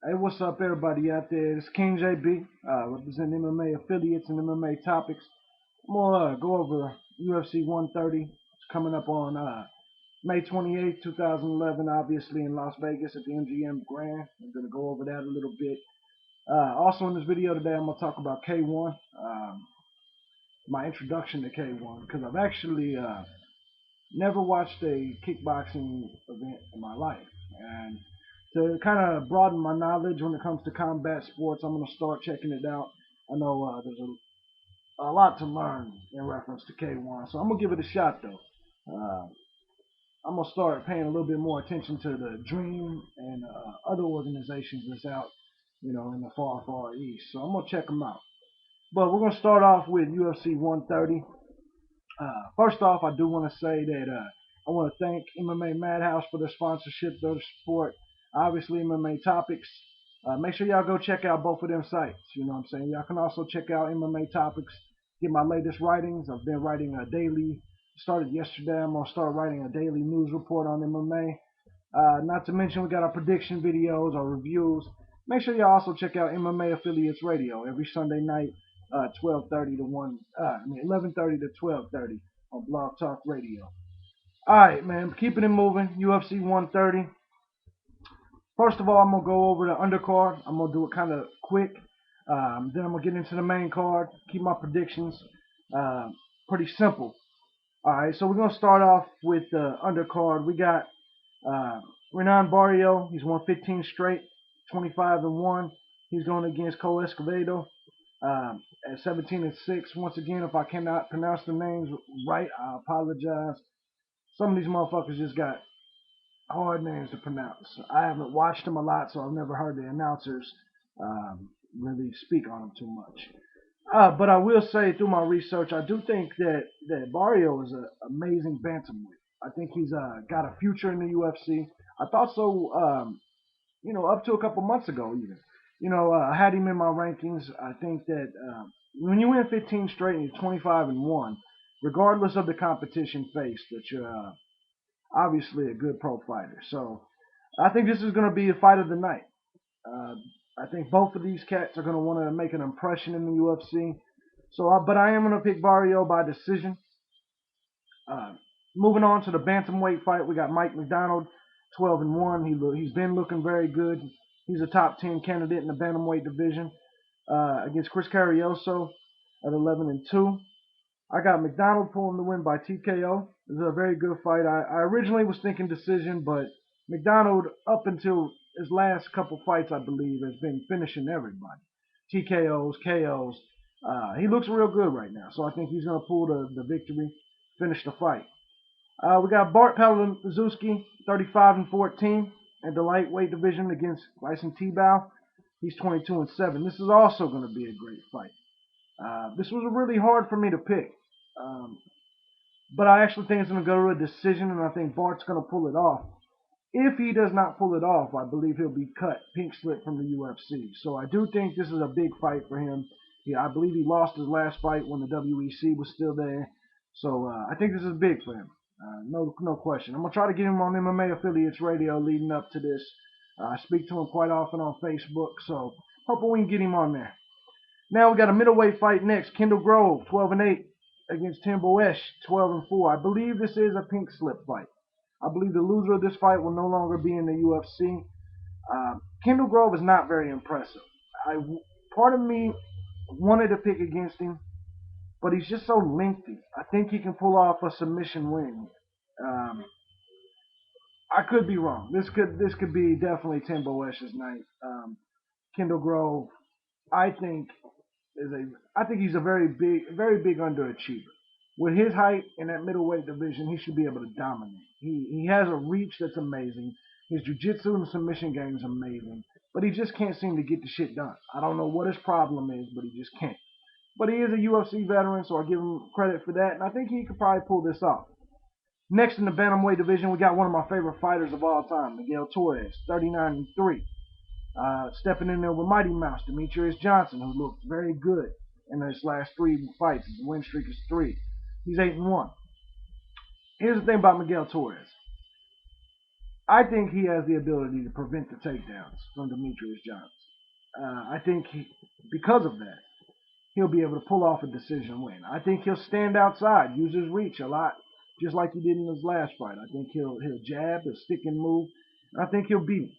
Hey, what's up, everybody out there? It's King JB, representing MMA affiliates and MMA topics. I'm gonna go over UFC 130. It's coming up on May 28th, 2011, obviously in Las Vegas at the MGM Grand. I'm gonna go over that a little bit. Also, in this video today, I'm gonna talk about K-1, my introduction to K-1, because I've actually never watched a kickboxing event in my life, and to kind of broaden my knowledge when it comes to combat sports, I'm going to start checking it out. I know there's a lot to learn in reference to K-1, so I'm going to give it a shot though. I'm going to start paying a little bit more attention to the Dream and other organizations that's out, in the far, far east. So I'm going to check them out. But we're going to start off with UFC 130. First off, I do want to say that I want to thank MMA Madhouse for their sponsorship, their support. Obviously, MMA Topics. Make sure y'all go check out both of them sites. You know what I'm saying? Y'all can also check out MMA Topics, get my latest writings. I've been writing a daily, started yesterday. I'm going to start writing a daily news report on MMA. Not to mention, we got our prediction videos, our reviews. Make sure y'all also check out MMA Affiliates Radio every Sunday night, 12:30 to 11:30 to 12:30 on Blog Talk Radio. All right, man, keeping it moving. UFC 130. First of all, I'm gonna go over the undercard. I'm gonna do it kind of quick. Then I'm gonna get into the main card. Keep my predictions pretty simple. All right, so we're gonna start off with the undercard. We got Renan Barrio. He's won 15 straight, 25-1. He's going against Cole Escovedo at 17-6. Once again, if I cannot pronounce the names right, I apologize. Some of these motherfuckers just got hard names to pronounce. I haven't watched them a lot, so I've never heard the announcers really speak on them too much. But I will say, through my research, I do think that Barrio is an amazing bantamweight. I think he's got a future in the UFC. I thought so, up to a couple months ago, even. I had him in my rankings. I think that when you win 15 straight and you're 25-1, regardless of the competition faced, that you're obviously a good pro fighter. So I think this is going to be a fight of the night. Uh, I think both of these cats are going to want to make an impression in the UFC. But I am going to pick Barrio by decision. Uh, Moving on to the bantamweight fight, we got Mike McDonald, 12-1. He's been looking very good. He's a top 10 candidate in the bantamweight division against Chris Carrioso at 11-2. I got McDonald pulling the win by TKO. This is a very good fight. I originally was thinking decision, but McDonald, up until his last couple fights, I believe, has been finishing everybody. TKOs, KOs. He looks real good right now, so I think he's going to pull the victory, finish the fight. We got Bart Palazewski, 35-14, in the lightweight division against Bryson Tebow. He's 22-7. This is also going to be a great fight. This was really hard for me to pick. But I actually think it's going to go to a decision, and I think Bart's going to pull it off. If he does not pull it off, I believe he'll be cut, pink slip from the UFC. So I do think this is a big fight for him. I believe he lost his last fight when the WEC was still there. So I think this is big for him. No question. I'm going to try to get him on MMA Affiliates Radio leading up to this. I speak to him quite often on Facebook, so hoping we can get him on there. Now we got a middleweight fight next. Kendall Grove, 12-8, against Tim Boesch, 12-4. I believe this is a pink slip fight. I believe the loser of this fight will no longer be in the UFC. Kendall Grove is not very impressive. Part of me wanted to pick against him, but he's just so lengthy. I think he can pull off a submission win. I could be wrong. This could be definitely Tim Boesch's night. Kendall Grove, I think he's a very big underachiever. With his height in that middleweight division, he should be able to dominate. He has a reach that's amazing. His jiu-jitsu and submission game is amazing, but he just can't seem to get the shit done. I don't know what his problem is, but he just can't. But he is a UFC veteran, so I give him credit for that, and I think he could probably pull this off. Next in the bantamweight division, we got one of my favorite fighters of all time, Miguel Torres, 39-3. Stepping in there with Mighty Mouse, Demetrius Johnson, who looked very good in his last 3 fights. His win streak is 3. He's 8-1. Here's the thing about Miguel Torres. I think he has the ability to prevent the takedowns from Demetrius Johnson. I think because of that, he'll be able to pull off a decision win. I think he'll stand outside, use his reach a lot, just like he did in his last fight. I think he'll jab, he'll stick and move. I think he'll beat him.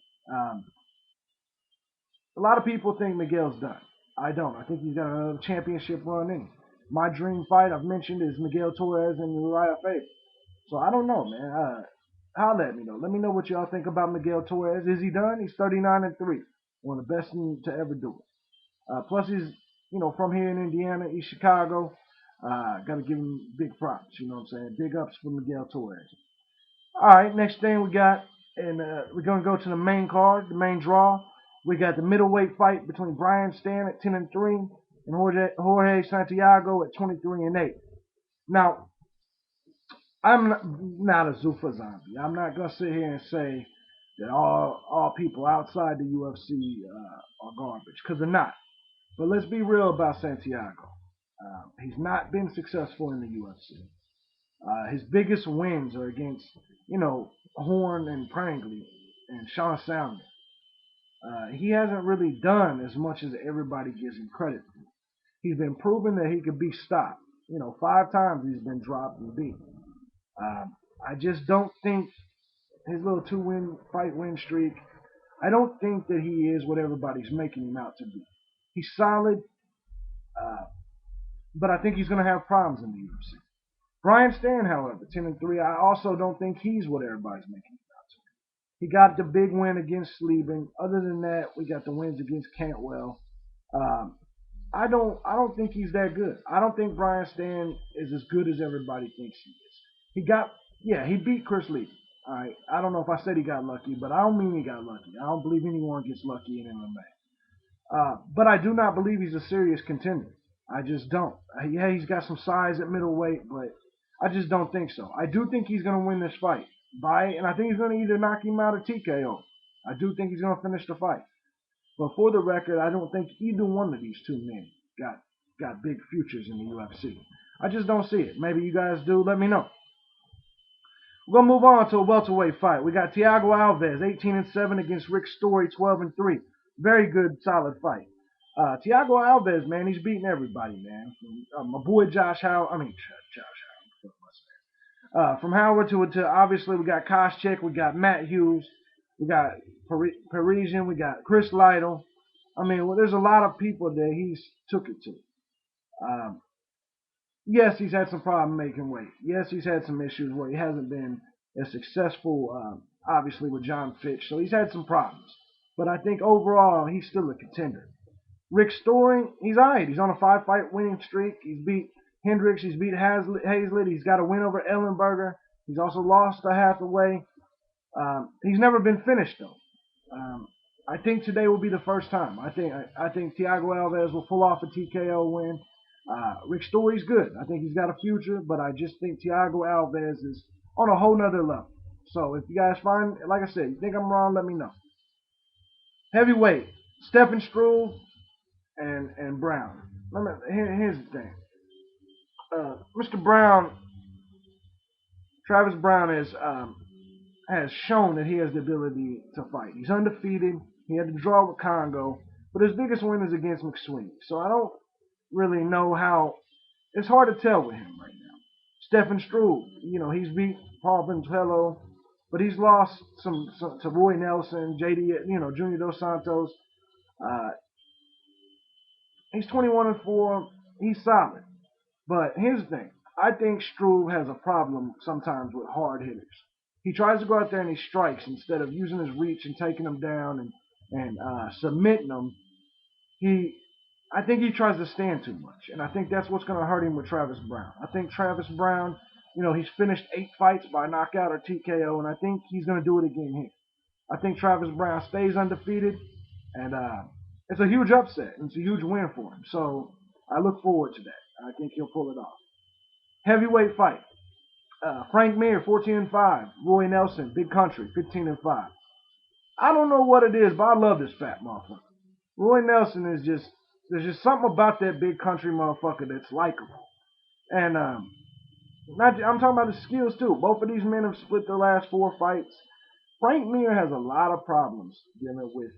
A lot of people think Miguel's done. I don't. I think he's got another championship run in him. My dream fight, I've mentioned, is Miguel Torres and Uriah Faber. So I don't know, man. Let me know. Let me know what y'all think about Miguel Torres. Is he done? He's 39-3, one of the best to ever do it. Plus, he's from here in Indiana, East Chicago. Got to give him big props. You know what I'm saying? Big ups for Miguel Torres. All right, next thing we got, and we're gonna go to the main card, the main draw. We got the middleweight fight between Brian Stann at 10-3 and Jorge Santiago at 23-8. Now, I'm not a Zuffa zombie. I'm not gonna sit here and say that all people outside the UFC are garbage, because they're not. But let's be real about Santiago. He's not been successful in the UFC. His biggest wins are against, Horn and Prangley and Sean Salmon. He hasn't really done as much as everybody gives him credit for. He's been proving that he could be stopped. 5 times he's been dropped and beat. I just don't think his little 2-fight win streak, I don't think that he is what everybody's making him out to be. He's solid, but I think he's going to have problems in the UFC. Brian Stann, however, 10-3, I also don't think he's what everybody's making him out to be. He got the big win against Sleeving. Other than that, we got the wins against Cantwell. I don't think he's that good. I don't think Brian Stann is as good as everybody thinks he is. He beat Chris Lee. All right. I don't know if I said he got lucky, but I don't mean he got lucky. I don't believe anyone gets lucky in MMA. But I do not believe he's a serious contender. I just don't. Yeah, he's got some size at middleweight, but I just don't think so. I do think he's going to win this fight. And I think he's going to either knock him out or TKO. I do think he's going to finish the fight. But for the record, I don't think either one of these two men got big futures in the UFC. I just don't see it. Maybe you guys do. Let me know. We're going to move on to a welterweight fight. We got Thiago Alves, 18-7 against Rick Story, 12-3. Very good, solid fight. Thiago Alves, man, he's beating everybody, man. My boy Josh Howard. From Howard to obviously we got Koscheck, we got Matt Hughes, we got Parisian, we got Chris Lytle. There's a lot of people that he's took it to. Yes, he's had some problem making weight. Yes, he's had some issues where he hasn't been as successful, obviously, with John Fitch. So he's had some problems. But I think overall, he's still a contender. Rick Story, he's all right. He's on a 5-fight winning streak. He's beat Hendricks. He's beat Hazlitt. He's got a win over Ellenberger. He's also lost a Hathaway. He's never been finished, though. I think today will be the first time. I think Thiago Alves will pull off a TKO win. Rick Story's good. I think he's got a future, but I just think Thiago Alves is on a whole nother level. So if you guys find, like I said, you think I'm wrong, let me know. Heavyweight, Stephen Struve and Brown. Here's the thing. Mr. Brown, Travis Brown has shown that he has the ability to fight. He's undefeated. He had to draw with Congo, but his biggest win is against McSweeney. So I don't really know how. It's hard to tell with him right now. Stephen Struve, he's beat Paul Ventello, but he's lost some to Roy Nelson, JD, Junior Dos Santos. He's 21-4. He's solid. But here's the thing. I think Struve has a problem sometimes with hard hitters. He tries to go out there and he strikes instead of using his reach and taking them down and submitting them. I think he tries to stand too much, and I think that's what's going to hurt him with Travis Brown. I think Travis Brown, he's finished 8 fights by knockout or TKO, and I think he's going to do it again here. I think Travis Brown stays undefeated, and it's a huge upset, and it's a huge win for him. So I look forward to that. I think he'll pull it off. Heavyweight fight. Frank Mir, 14-5. Roy Nelson, Big Country, 15-5. I don't know what it is, but I love this fat motherfucker. Roy Nelson is there's just something about that Big Country motherfucker that's likable. And I'm talking about his skills too. Both of these men have split their last 4 fights. Frank Mir has a lot of problems dealing with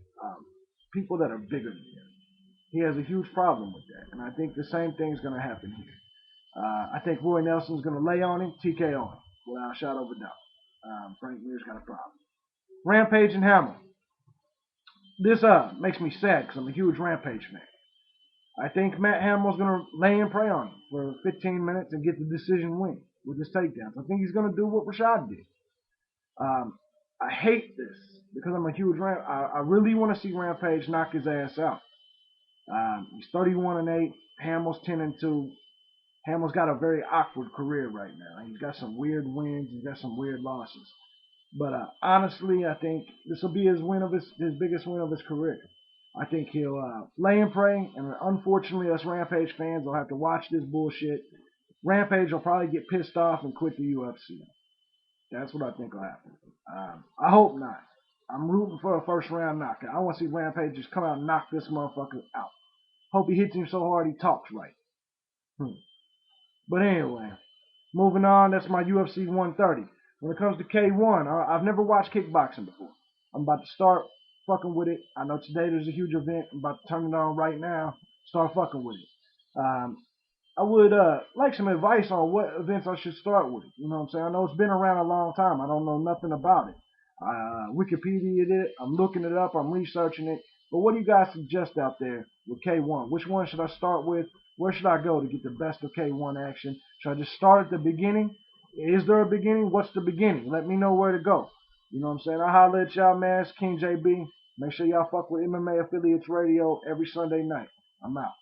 people that are bigger than him. He has a huge problem with that, and I think the same thing is going to happen here. I think Roy Nelson's going to lay on him, TK on him, without a shadow of a doubt. Frank Mir's got a problem. Rampage and Hammer. This makes me sad because I'm a huge Rampage fan. I think Matt Hamill's going to lay and pray on him for 15 minutes and get the decision win with his takedowns. I think he's going to do what Rashad did. I hate this because I'm a huge I really want to see Rampage knock his ass out. He's 31-8. Hamill's 10-2. Hamill's got a very awkward career right now. He's got some weird wins. He's got some weird losses. But honestly, I think this will be his biggest win of his career. I think he'll lay and pray, and unfortunately, us Rampage fans will have to watch this bullshit. Rampage will probably get pissed off and quit the UFC. That's what I think will happen. I hope not. I'm rooting for a first round knockout. I want to see Rampage just come out and knock this motherfucker out. Hope he hits him so hard he talks right. But anyway, moving on. That's my UFC 130. When it comes to K-1, I've never watched kickboxing before. I'm about to start fucking with it. I know today there's a huge event. I'm about to turn it on right now. Start fucking with it. I would like some advice on what events I should start with. You know what I'm saying? I know it's been around a long time. I don't know nothing about it. Wikipedia it. I'm looking it up. I'm researching it. But what do you guys suggest out there with K1? Which one should I start with? Where should I go to get the best of K1 action? Should I just start at the beginning? Is there a beginning? What's the beginning? Let me know where to go. You know what I'm saying? I holler at y'all, man. It's King JB. Make sure y'all fuck with MMA Affiliates Radio every Sunday night. I'm out.